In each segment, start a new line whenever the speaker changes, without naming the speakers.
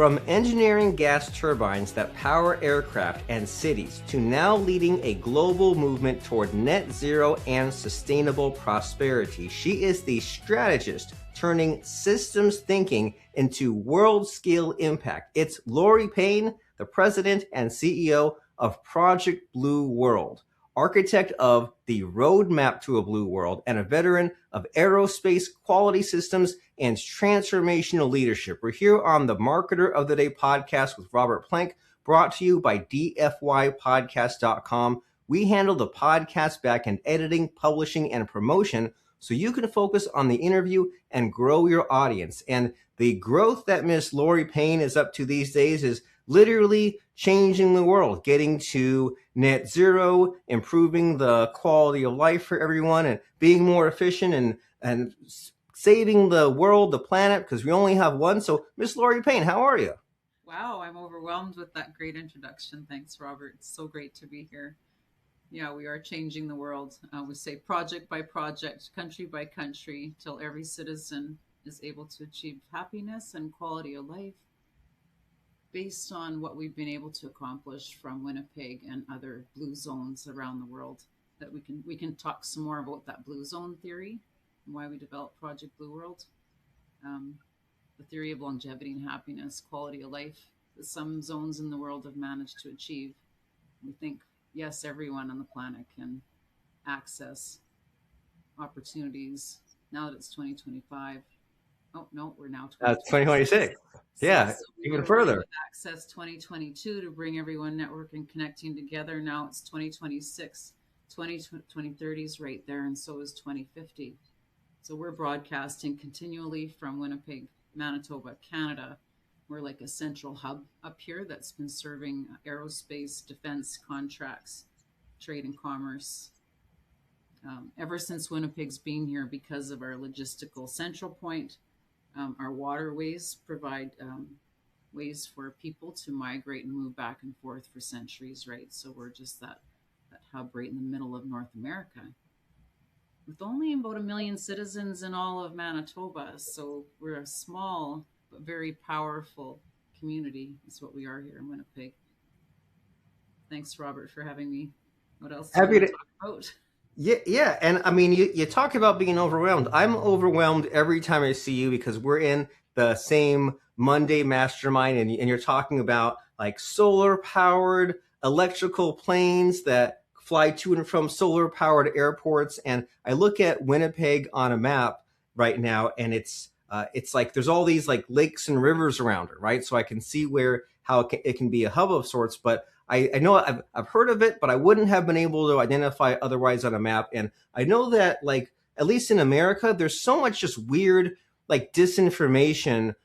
From engineering gas turbines that power aircraft and cities to now leading a global movement toward net zero and sustainable prosperity, she is the strategist turning systems thinking into world-scale impact. It's Lori Payne, the president and CEO of Project Blue World, architect of the roadmap to a blue world, and a veteran of aerospace quality systems and transformational leadership. We're here on the Marketer of the Day podcast with Robert Plank, brought to you by dfypodcast.com. We handle the podcast back end editing, publishing, and promotion so you can focus on the interview and grow your audience. And the growth that Miss Lori Payne is up to these days is literally changing the world, getting to net zero, improving the quality of life for everyone, and being more efficient and saving the world, the planet, because we only have one. So, Miss Lori Payne, how are you?
Wow, I'm overwhelmed with that great introduction. Thanks, Robert. It's so great to be here. Yeah, we are changing the world. We say project by project, country by country, till every citizen is able to achieve happiness and quality of life based on what we've been able to accomplish from Winnipeg and other blue zones around the world. That we can talk some more about that blue zone theory and why we developed Project Blue World. The theory of longevity and happiness, quality of life that some zones in the world have managed to achieve. We think, yes, everyone on the planet can access opportunities now that it's 2025. Oh, no, we're now
2026. Yeah, so even further.
Access 2022 to bring everyone network and connecting together. Now it's 2026. 2030 is right there, and so is 2050. So we're broadcasting continually from Winnipeg, Manitoba, Canada. We're like a central hub up here that's been serving aerospace, defense contracts, trade and commerce ever since Winnipeg's been here because of our logistical central point. Our waterways provide ways for people to migrate and move back and forth for centuries, right? So we're just that hub right in the middle of North America with only about 1 million citizens in all of Manitoba. So we're a small but very powerful community is what we are here in Winnipeg. Thanks, Robert, for having me. What else do you want to talk about?
Yeah. And I mean, you talk about being overwhelmed. I'm overwhelmed every time I see you because we're in the same Monday mastermind and you're talking about like solar powered electrical planes that fly to and from solar powered airports. And I look at Winnipeg on a map right now and it's like there's all these like lakes and rivers around it, right? So I can see how it can be a hub of sorts, but I know I've heard of it, but I wouldn't have been able to identify otherwise on a map. And I know that like, at least in America, there's so much just weird like disinformation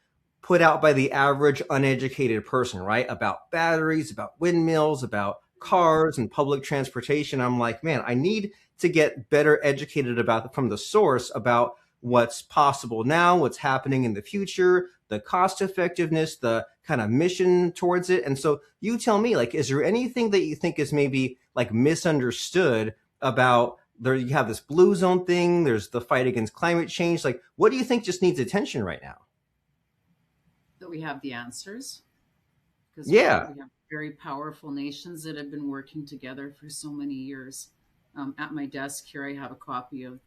put out by the average uneducated person, right? About batteries, about windmills, about cars and public transportation. I'm like, man, I need to get better educated from the source about what's possible now, what's happening in the future, the cost effectiveness, the kind of mission towards it. And so you tell me, like, is there anything that you think is maybe like misunderstood about there? You have this blue zone thing, there's the fight against climate change. Like, what do you think just needs attention right now?
That we have the answers. Because
we
have very powerful nations that have been working together for so many years. At my desk here, I have a copy of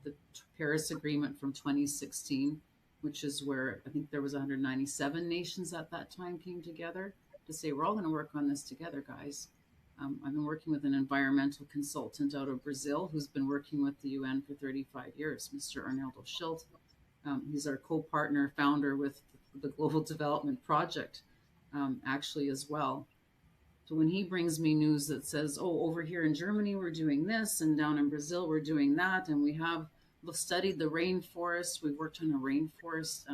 the Paris Agreement from 2016, which is where I think there was 197 nations at that time came together to say, we're all going to work on this together, guys. I've been working with an environmental consultant out of Brazil who's been working with the UN for 35 years, Mr. Arnaldo Schilt. He's our co-partner, founder with the Global Development Project, actually as well. So when he brings me news that says, oh, over here in Germany, we're doing this, and down in Brazil, we're doing that, and we've studied the rainforest. We worked on a rainforest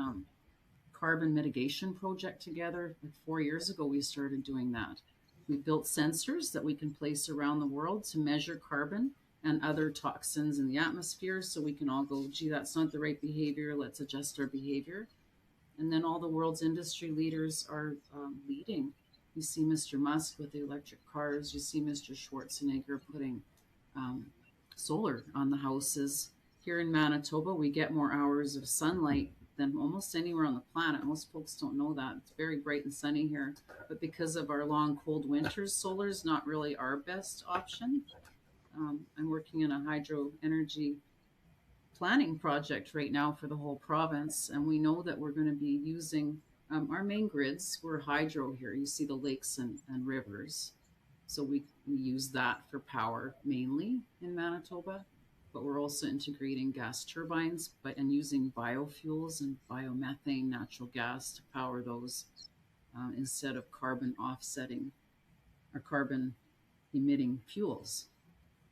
carbon mitigation project together. Like 4 years ago, we started doing that. We built sensors that we can place around the world to measure carbon and other toxins in the atmosphere so we can all go, gee, that's not the right behavior. Let's adjust our behavior. And then all the world's industry leaders are leading. You see Mr. Musk with the electric cars. You see Mr. Schwarzenegger putting solar on the houses. Here in Manitoba, we get more hours of sunlight than almost anywhere on the planet. Most folks don't know that. It's very bright and sunny here. But because of our long, cold winters, solar is not really our best option. I'm working in a hydro energy planning project right now for the whole province, and we know that we're going to be using our main grids. We're hydro here. You see the lakes and rivers. So we use that for power mainly in Manitoba, but we're also integrating gas turbines and using biofuels and biomethane, natural gas to power those instead of carbon offsetting or carbon emitting fuels.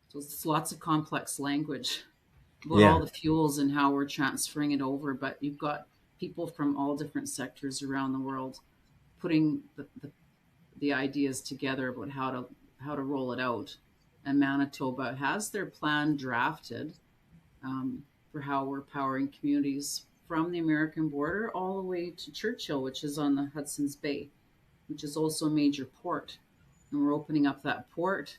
So it's lots of complex language about all
Yeah.
the fuels and how we're transferring it over. But you've got people from all different sectors around the world putting the ideas together about how to roll it out. And Manitoba has their plan drafted for how we're powering communities from the American border all the way to Churchill, which is on the Hudson's Bay, which is also a major port. And we're opening up that port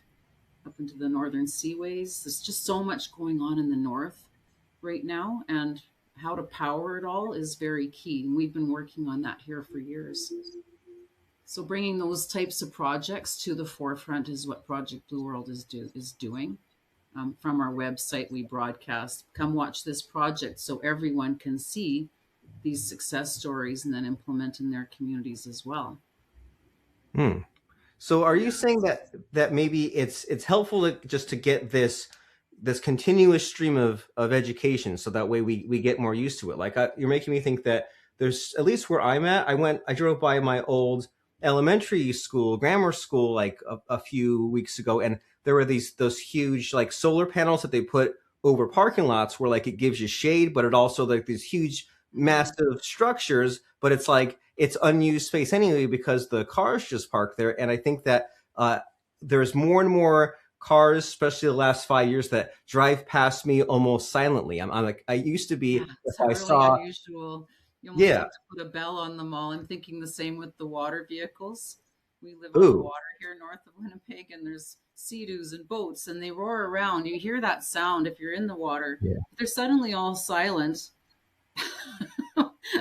up into the northern seaways. There's just so much going on in the north right now, and how to power it all is very key. And we've been working on that here for years. So bringing those types of projects to the forefront is what Project Blue World is doing. From our website, we broadcast, come watch this project so everyone can see these success stories and then implement in their communities as well.
Hmm. So are you
Yeah.
saying that maybe it's helpful to just to get this continuous stream of education, so that way we get more used to it? Like you're making me think that there's, at least where I'm at, I drove by my old elementary school, grammar school, like a few weeks ago, and there were those huge like solar panels that they put over parking lots where like it gives you shade, but it also like these huge
Mm-hmm.
massive structures, but it's like it's unused space anyway because the cars just park there. And I think that there's more and more cars, especially the last 5 years, that drive past me almost silently. I'm like, I used to be,
Yeah,
if
it's
I
really
saw,
unusual. You almost
yeah,
have to put a bell on them all. I'm thinking the same with the water vehicles. We live on the
ooh,
water here north of Winnipeg, and there's sea-doos and boats, and they roar around. You hear that sound if you're in the water.
yeah,
But they're suddenly all silent.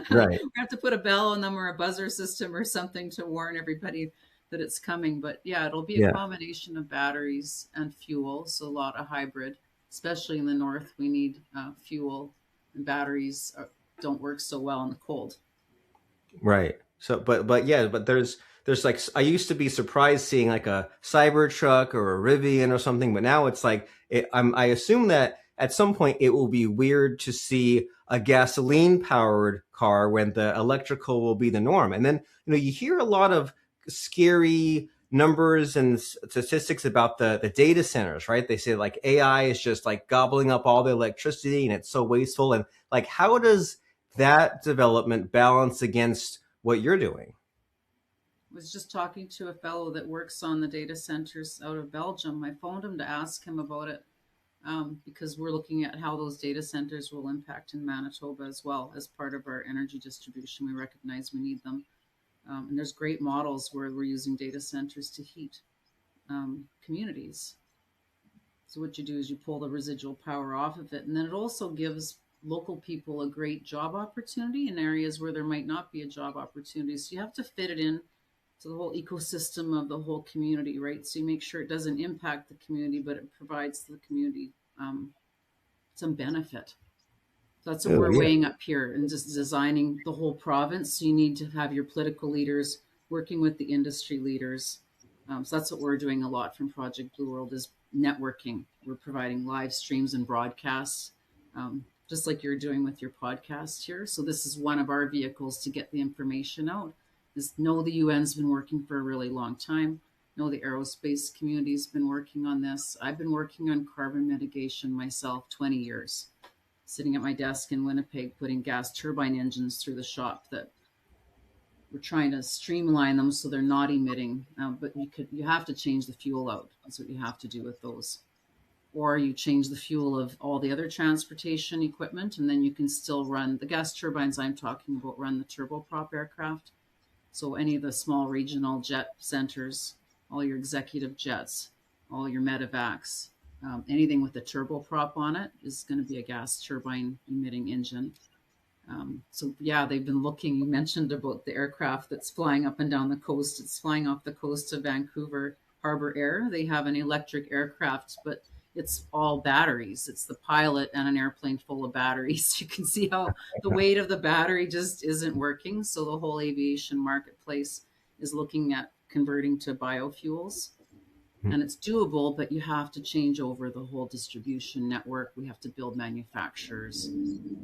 right,
We have to put a bell on them or a buzzer system or something to warn everybody that it's coming. But yeah, it'll be a
yeah.
combination of batteries and fuel, so a lot of hybrid, especially in the north. We need fuel, and batteries don't work so well in the cold.
Right. So, but yeah, but there's like, I used to be surprised seeing like a Cybertruck or a Rivian or something, but now it's like I assume that at some point it will be weird to see a gasoline powered car when the electrical will be the norm. And then you hear a lot of scary numbers and statistics about the data centers, right? They say like AI is just like gobbling up all the electricity and it's so wasteful. And like, how does that development balance against what you're doing?
I was just talking to a fellow that works on the data centers out of Belgium. I phoned him to ask him about it because we're looking at how those data centers will impact in Manitoba as well as part of our energy distribution. We recognize we need them. And there's great models where we're using data centers to heat communities. So what you do is you pull the residual power off of it, and then it also gives local people a great job opportunity in areas where there might not be a job opportunity. So you have to fit it in to the whole ecosystem of the whole community, right? So you make sure it doesn't impact the community, but it provides the community some benefit. So that's what
Oh,
we're
yeah.
weighing up here and just designing the whole province. So you need to have your political leaders working with the industry leaders. So that's what we're doing a lot from Project Blue World is networking. We're providing live streams and broadcasts, just like you're doing with your podcast here. So this is one of our vehicles to get the information out. Is know the UN's been working for a really long time. Know the aerospace community's been working on this. I've been working on carbon mitigation myself 20 years, sitting at my desk in Winnipeg putting gas turbine engines through the shop that we're trying to streamline them so they're not emitting. But you have to change the fuel out. That's what you have to do with those. Or you change the fuel of all the other transportation equipment, and then you can still run the gas turbines I'm talking about, run the turboprop aircraft. So any of the small regional jet centers, all your executive jets, all your medevacs, anything with a turboprop on it is going to be a gas turbine emitting engine. So yeah, they've been looking. You mentioned about the aircraft that's flying up and down the coast. It's flying off the coast of Vancouver Harbor Air. They have an electric aircraft, but it's all batteries. It's the pilot and an airplane full of batteries. You can see how the weight of the battery just isn't working. So the whole aviation marketplace is looking at converting to biofuels. And it's doable, but you have to change over the whole distribution network. We have to build manufacturers.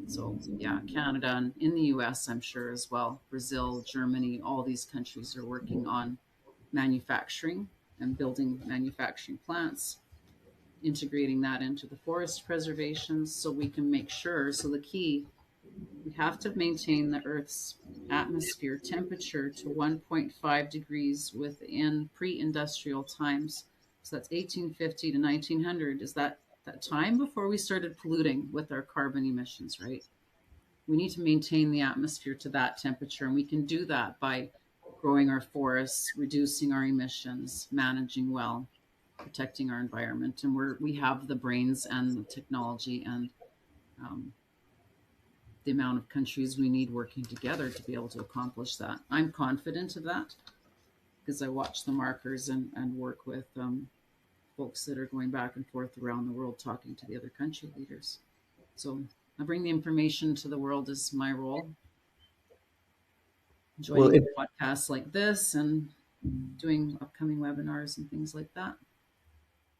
So yeah, Canada and in the US, I'm sure as well. Brazil, Germany, all these countries are working on manufacturing and building manufacturing plants, integrating that into the forest preservations so we can make sure. So the key, we have to maintain the Earth's atmosphere temperature to 1.5 degrees within pre-industrial times. So that's 1850 to 1900 is that time before we started polluting with our carbon emissions, right? We need to maintain the atmosphere to that temperature, and we can do that by growing our forests, reducing our emissions, managing well, protecting our environment. And we have the brains and the technology and the amount of countries we need working together to be able to accomplish that. I'm confident of that because I watch the markers and work with folks that are going back and forth around the world talking to the other country leaders. So I bring the information to the world is my role. Joining podcasts like this and doing upcoming webinars and things like that.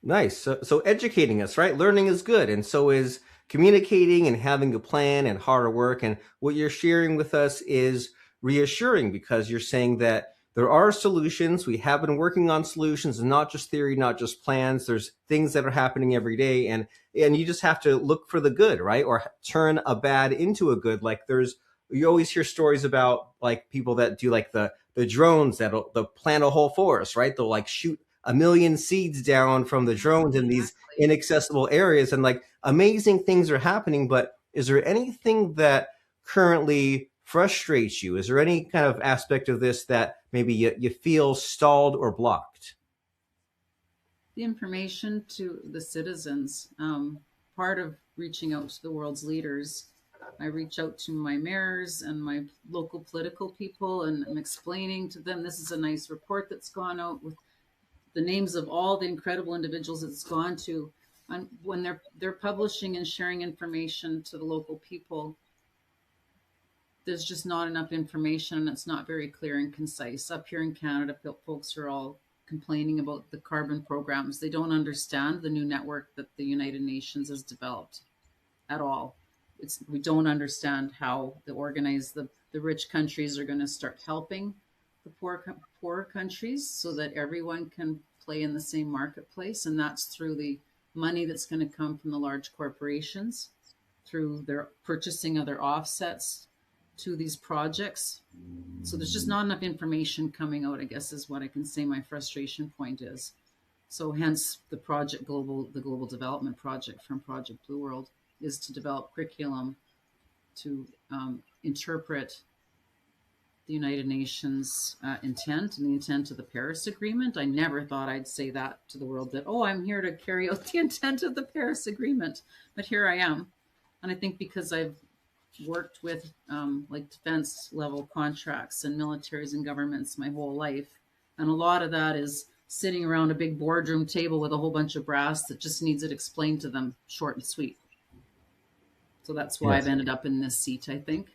Nice. So educating us, right? Learning is good. And so is communicating and having a plan and hard work. And what you're sharing with us is reassuring because you're saying that there are solutions. We have been working on solutions and not just theory, not just plans. There's things that are happening every day. And you just have to look for the good, right? Or turn a bad into a good. Like you always hear stories about like people that do like the drones they'll plant a whole forest, right? They'll like shoot 1 million seeds down from the drones in these inaccessible areas, and like amazing things are happening. But is there anything that currently frustrates you? Is there any kind of aspect of this that maybe you feel stalled or blocked?
The information to the citizens. Part of reaching out to the world's leaders, I reach out to my mayors and my local political people, and I'm explaining to them this is a nice report that's gone out with the names of all the incredible individuals it's gone to. And when they're publishing and sharing information to the local people, there's just not enough information and it's not very clear and concise. Up here in Canada, folks are all complaining about the carbon programs. They don't understand the new network that the United Nations has developed at all. We don't understand how the rich countries are going to start helping the poor countries so that everyone can play in the same marketplace. And that's through the money that's going to come from the large corporations, through their purchasing of their offsets to these projects. So there's just not enough information coming out, I guess, is what I can say my frustration point is. So hence the global development project from Project Blue World is to develop curriculum to interpret the United Nations intent and the intent of the Paris Agreement. I never thought I'd say that to the world, that, oh, I'm here to carry out the intent of the Paris Agreement. But here I am. And I think because I've worked with like defense level contracts and militaries and governments my whole life. And a lot of that is sitting around a big boardroom table with a whole bunch of brass that just needs it explained to them short and sweet. So that's why I've ended up in this seat, I think.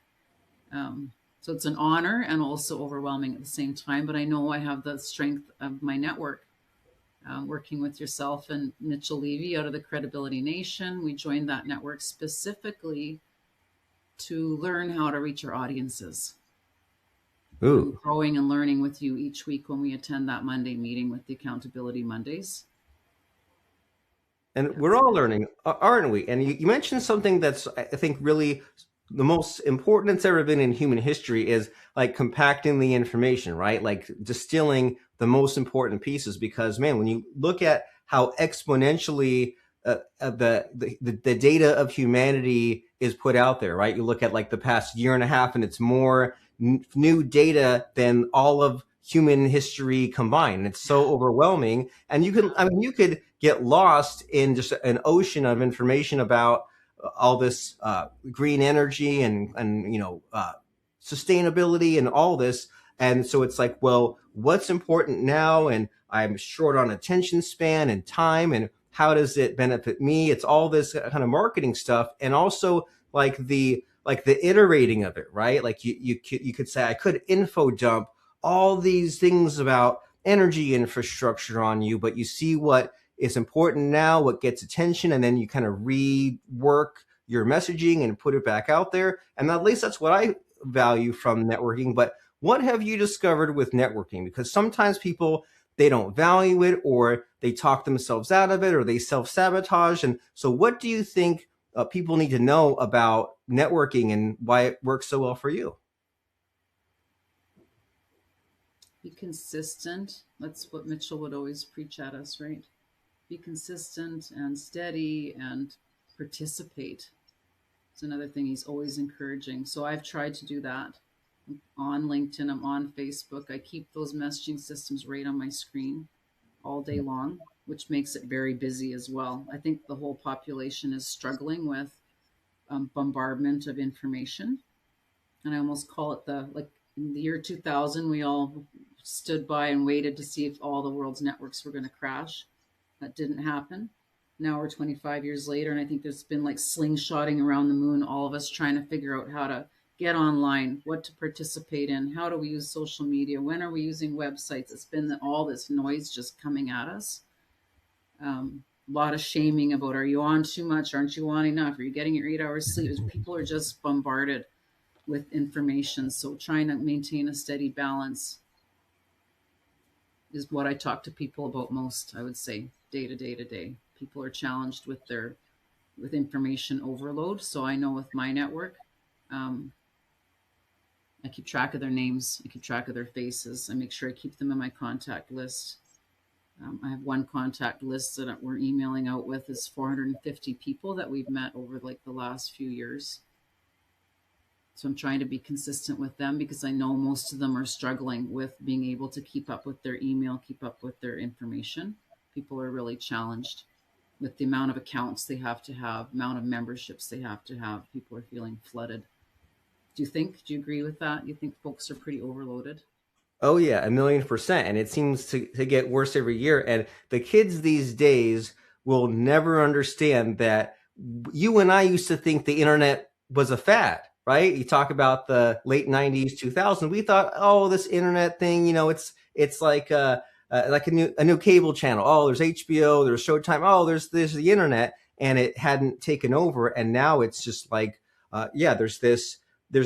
So it's an honor and also overwhelming at the same time. But I know I have the strength of my network, working with yourself and Mitchell Levy out of the Credibility Nation. We joined that network specifically to learn how to reach our audiences. I'm growing and learning with you each week when we attend that Monday meeting with the Accountability Mondays.
And we're all learning, aren't we? And you mentioned something that's, I think, really the most important that's ever been in human history is like compacting the information, right? Like distilling the most important pieces. Because, man, when you look at how exponentially the data of humanity is put out there, right? You look at like the past year and a half, and it's more new data than all of human history combined. It's so overwhelming, and you could get lost in just an ocean of information about all this green energy and sustainability and all this. And so it's like, well, what's important now? And I'm short on attention span and time, and how does it benefit me? It's all this kind of marketing stuff, and also like the iterating of it, right? Like you could say I could info dump all these things about energy infrastructure on you, but you see what is important now, what gets attention, and then you kind of rework your messaging and put it back out there. And at least that's what I value from networking. But what have you discovered with networking? Because sometimes people, they don't value it, or they talk themselves out of it, or they self-sabotage. And so what do you think people need to know about networking and why it works so well for you?
Be consistent. That's what Mitchell would always preach at us, right? Be consistent and steady and participate. It's another thing he's always encouraging. So I've tried to do that. I'm on LinkedIn, I'm on Facebook. I keep those messaging systems right on my screen all day long, which makes it very busy as well. I think the whole population is struggling with bombardment of information. And I almost call it like in the year 2000, we all stood by and waited to see if all the world's networks were going to crash. That didn't happen. Now we're 25 years later, and I think there's been like slingshotting around the moon, all of us trying to figure out how to get online, what to participate in, how do we use social media, when are we using websites. It's been all this noise just coming at us. A lot of shaming about, are you on too much? Aren't you on enough? Are you getting your 8 hours sleep? People are just bombarded with information. So trying to maintain a steady balance is what I talk to people about most, I would say, day to day to day. People are challenged with information overload. So I know with my network, I keep track of their names. I keep track of their faces. I make sure I keep them in my contact list. I have one contact list that we're emailing out with is 450 people that we've met over like the last few years. So I'm trying to be consistent with them because I know most of them are struggling with being able to keep up with their email, keep up with their information. People are really challenged with the amount of accounts they have to have, amount of memberships they have to have. People are feeling flooded. Do you agree with that? You think folks are pretty overloaded?
Oh yeah, 1,000,000%. And it seems to get worse every year. And the kids these days will never understand that you and I used to think the internet was a fad, right? You talk about the late 90s, 2000. We thought, oh, this internet thing, it's like a new cable channel. Oh, there's HBO, there's Showtime. Oh, there's the internet, and it hadn't taken over. And now it's just like, there's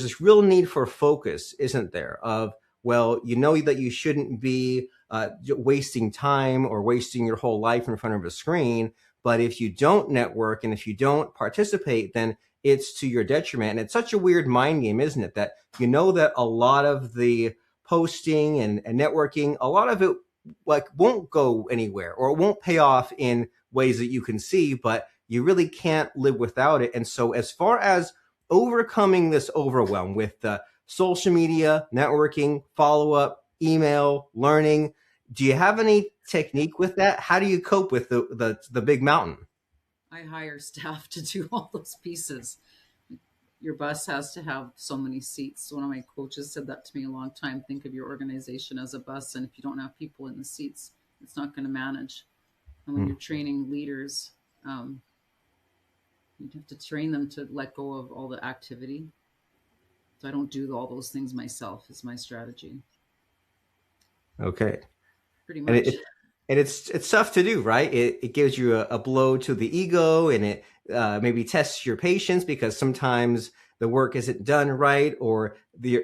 this real need for focus, isn't there? Of, well, you know that you shouldn't be wasting time or wasting your whole life in front of a screen. But if you don't network and if you don't participate, then it's to your detriment. And it's such a weird mind game, isn't it? That you know that a lot of the posting and networking, a lot of it like won't go anywhere, or it won't pay off in ways that you can see, but you really can't live without it. And so as far as overcoming this overwhelm with social media, networking, follow-up, email, learning, do you have any technique with that? How do you cope with the big mountain?
I hire staff to do all those pieces. Your bus has to have so many seats. One of my coaches said that to me a long time. Think of your organization as a bus, and if you don't have people in the seats, it's not going to manage. And when you're training leaders, you have to train them to let go of all the activity. So I don't do all those things myself. Is my strategy.
Okay.
Pretty
And
much.
it's tough to do, right? It gives you a blow to the ego, and it maybe tests your patience, because sometimes the work isn't done right, or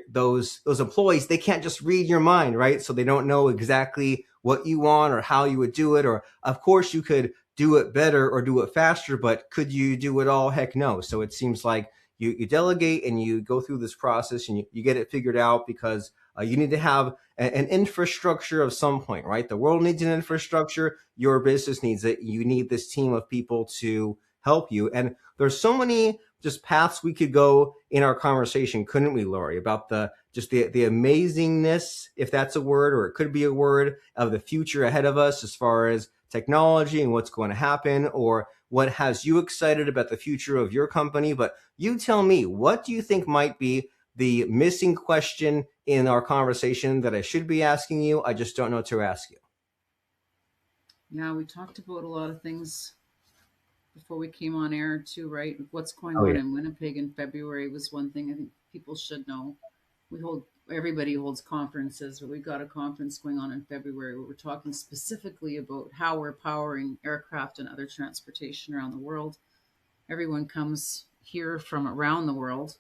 those employees, they can't just read your mind, right? So they don't know exactly what you want or how you would do it. Or of course you could do it better or do it faster, but could you do it all? Heck no. So it seems like you delegate and you go through this process and you get it figured out, because you need to have an infrastructure of some point, right? The world needs an infrastructure. Your business needs it. You need this team of people to help you. And there's so many just paths we could go in our conversation, couldn't we, Lori, about the amazingness, if that's a word, or it could be a word, of the future ahead of us as far as technology and what's going to happen, or what has you excited about the future of your company. But you tell me, what do you think might be the missing question in our conversation that I should be asking you? I just don't know what to ask you.
Yeah, we talked about a lot of things before we came on air too, right? What's going
Oh
on
yeah.
in Winnipeg in February was one thing I think people should know. We hold Everybody holds conferences, but we've got a conference going on in February where we're talking specifically about how we're powering aircraft and other transportation around the world. Everyone comes here from around the world,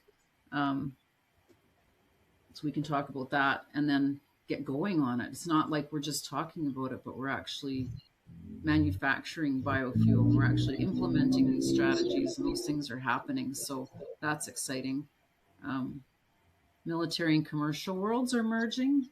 um, so we can talk about that and then get going on it. It's not like we're just talking about it, but we're actually manufacturing biofuel and we're actually implementing these strategies, and those things are happening. So that's exciting. Um, Military and commercial worlds are merging.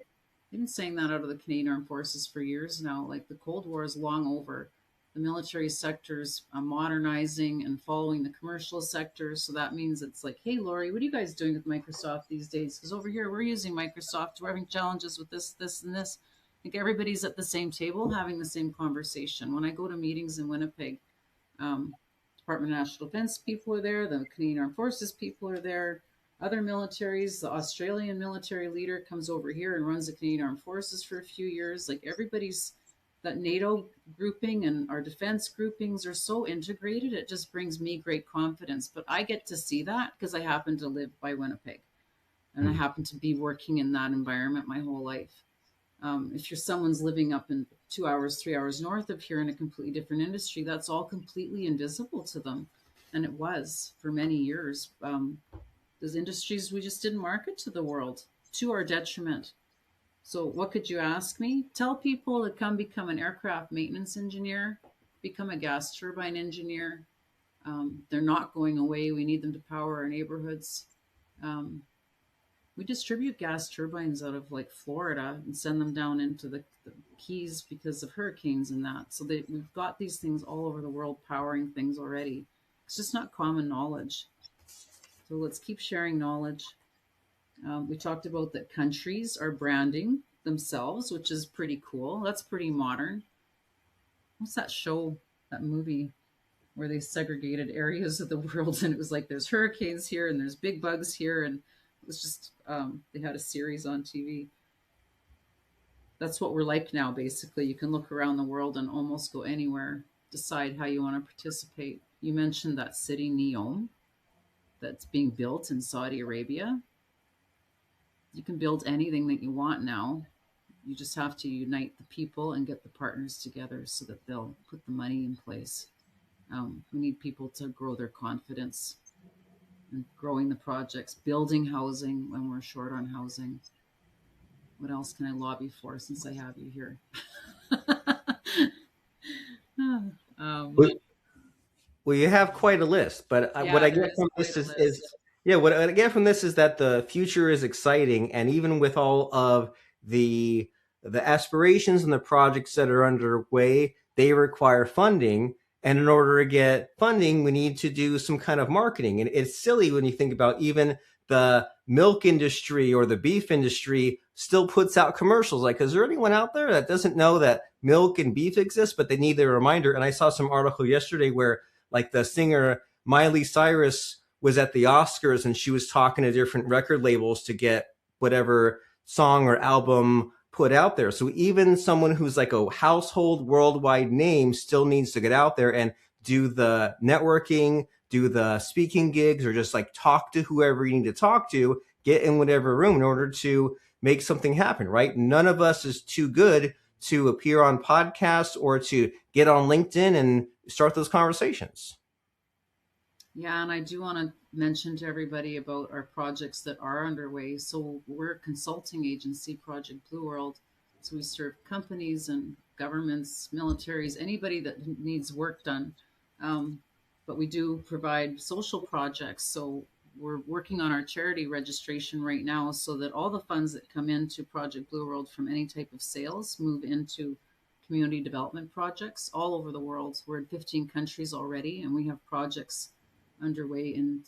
They've been saying that out of the Canadian Armed Forces for years now. Like the Cold War is long over. The military sector's modernizing and following the commercial sector. So that means it's like, hey, Lori, what are you guys doing with Microsoft these days? Because over here, we're using Microsoft. We're having challenges with this, this, and this. Like everybody's at the same table having the same conversation. When I go to meetings in Winnipeg, um, Department of National Defense people are there, the Canadian Armed Forces people are there, other militaries. The Australian military leader comes over here and runs the Canadian Armed Forces for a few years. Like everybody's, that NATO grouping and our defense groupings are so integrated. It just brings me great confidence. But I get to see that because I happen to live by Winnipeg and I happen to be working in that environment my whole life. If you're someone's living up in 2 hours, 3 hours north of here in a completely different industry, that's all completely invisible to them. And it was for many years. Those industries we just didn't market to the world, to our detriment. So what could you ask me? Tell people to come become an aircraft maintenance engineer, become a gas turbine engineer. They're not going away. We need them to power our neighborhoods. Um, we distribute gas turbines out of like Florida and send them down into the Keys because of hurricanes and that. So we've got these things all over the world powering things already. It's just not common knowledge. So let's keep sharing knowledge. We talked about that countries are branding themselves, which is pretty cool. That's pretty modern. What's that show, that movie where they segregated areas of the world and it was like there's hurricanes here and there's big bugs here, and it was just they had a series on TV. That's what we're like now, basically. You can look around the world and almost go anywhere, decide how you want to participate. You mentioned that city, Neom, that's being built in Saudi Arabia. You can build anything that you want now. You just have to unite the people and get the partners together so that they'll put the money in place. We need people to grow their confidence and growing the projects, building housing when we're short on housing. What else can I lobby for since I have you here? um,
Well, you have quite a list, but what
yeah,
I
there
get
is
from
quite
this
a
is
list.
yeah, what I get from this is that the future is exciting, and even with all of the the aspirations and the projects that are underway, they require funding, and in order to get funding, we need to do some kind of marketing. And it's silly when you think about even the milk industry or the beef industry still puts out commercials. Like, is there anyone out there that doesn't know that milk and beef exist, but they need the reminder? And I saw some article yesterday where like the singer Miley Cyrus was at the Oscars and she was talking to different record labels to get whatever song or album put out there. So even someone who's like a household worldwide name still needs to get out there and do the networking, do the speaking gigs, or just like talk to whoever you need to talk to, get in whatever room in order to make something happen, right? None of us is too good to appear on podcasts or to get on LinkedIn and start those conversations.
Yeah, and I do want to mention to everybody about our projects that are underway. So we're a consulting agency, Project Blue World. So we serve companies and governments, militaries, anybody that needs work done. Um, but we do provide social projects. So we're working on our charity registration right now so that all the funds that come into Project Blue World from any type of sales move into community development projects all over the world. We're in 15 countries already, and we have projects underway in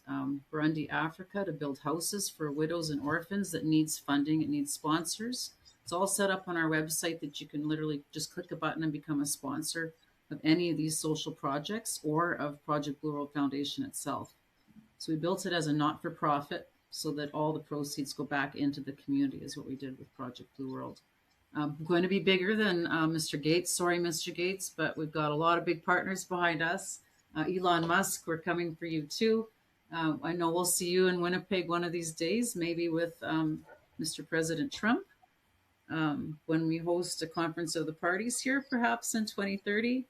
Burundi, Africa, to build houses for widows and orphans that needs funding. It needs sponsors. It's all set up on our website that you can literally just click a button and become a sponsor of any of these social projects or of Project Blue World Foundation itself. So we built it as a not-for-profit so that all the proceeds go back into the community is what we did with Project Blue World. Going to be bigger than Mr. Gates. Sorry, Mr. Gates, but we've got a lot of big partners behind us. Elon Musk, we're coming for you too. I know we'll see you in Winnipeg one of these days, maybe with Mr. President Trump, when we host a conference of the parties here, perhaps in 2030.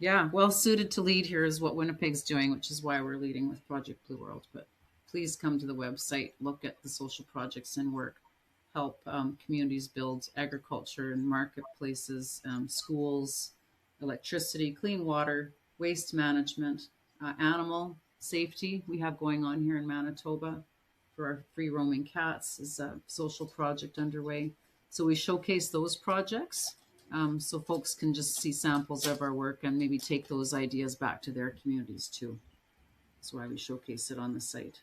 Yeah, well suited to lead here is what Winnipeg's doing, which is why we're leading with Project Blue World. But please come to the website, look at the social projects and work, help communities build agriculture and marketplaces, schools, electricity, clean water, waste management, animal safety we have going on here in Manitoba for our free roaming cats is a social project underway. So we showcase those projects so folks can just see samples of our work and maybe take those ideas back to their communities too. That's why we showcase it on the site.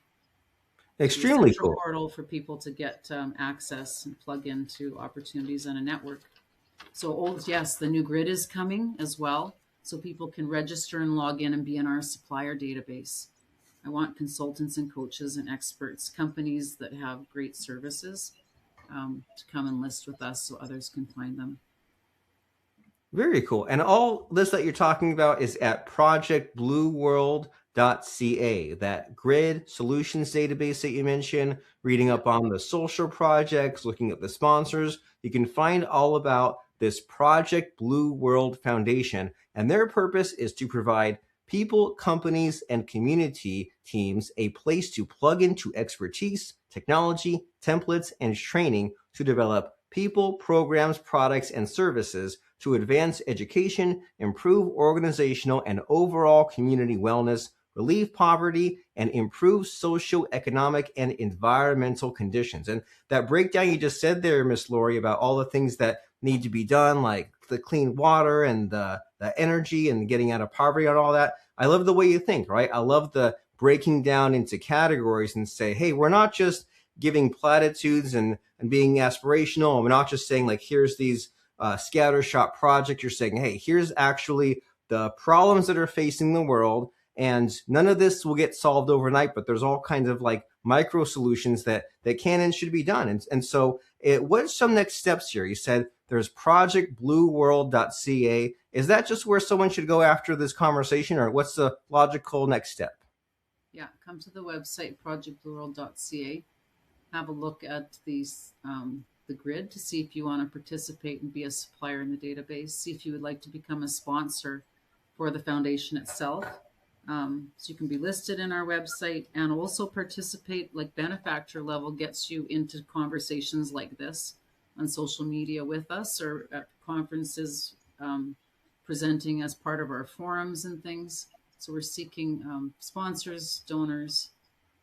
Extremely cool.
Portal for people to get access and plug into opportunities on a network. So, yes, the new grid is coming as well, so people can register and log in and be in our supplier database. I want consultants and coaches and experts, companies that have great services, to come and list with us so others can find them.
Very cool. And all this that you're talking about is at ProjectBlueWorld.ca, that grid solutions database that you mentioned, reading up on the social projects, looking at the sponsors. You can find all about this Project Blue World Foundation, and their purpose is to provide people, companies, and community teams a place to plug into expertise, technology, templates, and training to develop people, programs, products, and services to advance education, improve organizational and overall community wellness, relieve poverty, and improve socioeconomic and environmental conditions. And that breakdown you just said there, Miss Lori, about all the things that need to be done, like the clean water and the energy and getting out of poverty and all that. I love the way you think, right? I love the breaking down into categories and say, hey, we're not just giving platitudes and being aspirational. We're not just saying like, here's these scattershot projects. You're saying, hey, here's actually the problems that are facing the world. And none of this will get solved overnight, but there's all kinds of like micro solutions that can and should be done. And so what's some next steps here? You said there's ProjectBlueWorld.ca. Is that just where someone should go after this conversation, or what's the logical next step?
Yeah, come to the website, ProjectBlueWorld.ca. Have a look at these the grid to see if you want to participate and be a supplier in the database. See if you would like to become a sponsor for the foundation itself. So you can be listed in our website and also participate, like benefactor level gets you into conversations like this on social media with us or at conferences, presenting as part of our forums and things. So we're seeking sponsors, donors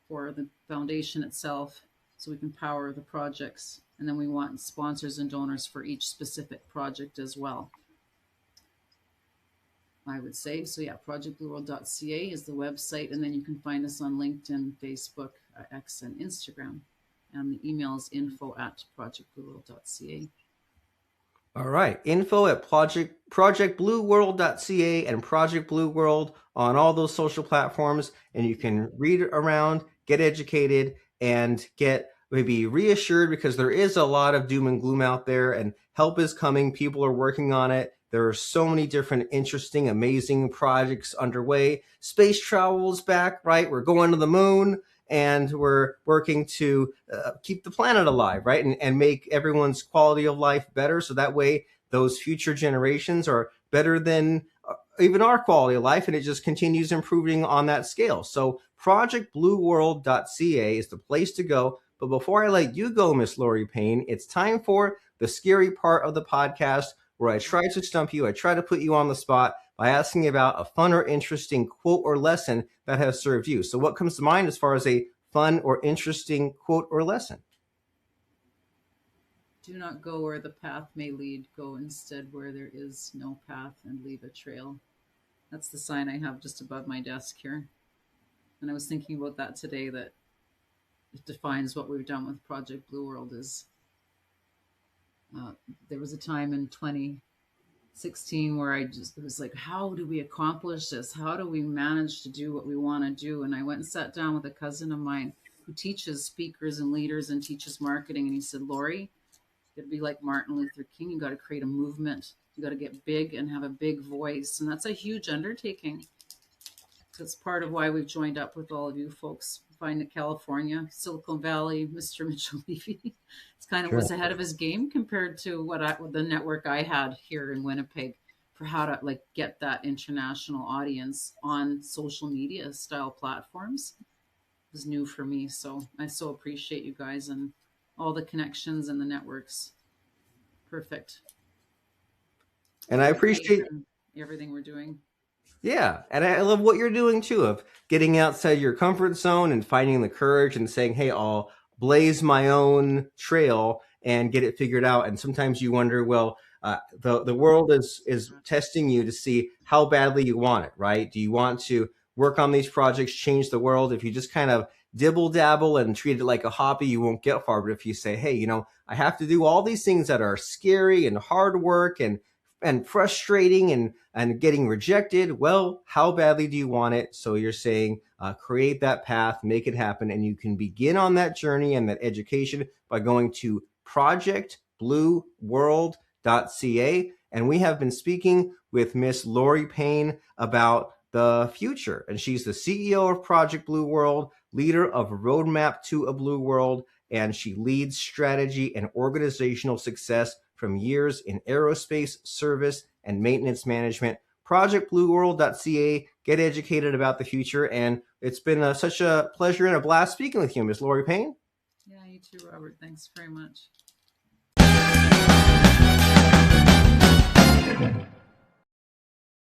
for the foundation itself so we can power the projects. And then we want sponsors and donors for each specific project as well, I would say. So yeah, ProjectBlueWorld.ca is the website, and then you can find us on LinkedIn, Facebook, X, and Instagram. And the email is info@ProjectBlueWorld.ca.
All right, info at ProjectBlueWorld.ca and Project Blue World on all those social platforms, and you can read around, get educated, and get maybe reassured, because there is a lot of doom and gloom out there, and help is coming. People are working on it. There are so many different interesting, amazing projects underway. Space travel is back, right? We're going to the moon, and we're working to keep the planet alive, right? And make everyone's quality of life better. So that way, those future generations are better than even our quality of life. And it just continues improving on that scale. So ProjectBlueWorld.ca is the place to go. But before I let you go, Miss Lori Payne, it's time for the scary part of the podcast, where I try to stump you. I try to put you on the spot by asking about a fun or interesting quote or lesson that has served you. So what comes to mind as far as a fun or interesting quote or lesson?
Do not go where the path may lead. Go instead where there is no path and leave a trail. That's the sign I have just above my desk here. And I was thinking about that today, that it defines what we've done with Project Blue World. Is there was a time in 16 where I just, it was like, how do we accomplish this? How do we manage to do what we want to do? And I went and sat down with a cousin of mine who teaches speakers and leaders and teaches marketing. And he said, Lori, you got to be like Martin Luther King. You got to create a movement. You got to get big and have a big voice. And that's a huge undertaking. That's part of why we've joined up with all of you folks. Find that California, Silicon Valley, Mr. Mitchell Levy, it's kind of was ahead of his game compared to what the network I had here in Winnipeg for how to like get that international audience on social media style platforms. It was new for me. So I so appreciate you guys and all the connections and the networks. Perfect.
And I appreciate
everything we're doing.
Yeah, and I love what you're doing too, of getting outside your comfort zone and finding the courage and saying, hey, I'll blaze my own trail and get it figured out. And sometimes you wonder, well, the world is testing you to see how badly you want it, right? Do you want to work on these projects, change the world? If you just kind of dibble dabble and treat it like a hobby, you won't get far. But if you say, hey, I have to do all these things that are scary and hard work and frustrating and getting rejected, well, how badly do you want it? So you're saying create that path, make it happen, and you can begin on that journey and that education by going to ProjectBlueWorld.ca. And we have been speaking with Miss Lori Payne about the future. And she's the CEO of Project Blue World, leader of Roadmap to a Blue World, and she leads strategy and organizational success from years in aerospace, service, and maintenance management. ProjectBlueWorld.ca. Get educated about the future. And it's been such a pleasure and a blast speaking with you, Ms. Lori Payne.
Yeah, you too, Robert. Thanks very much.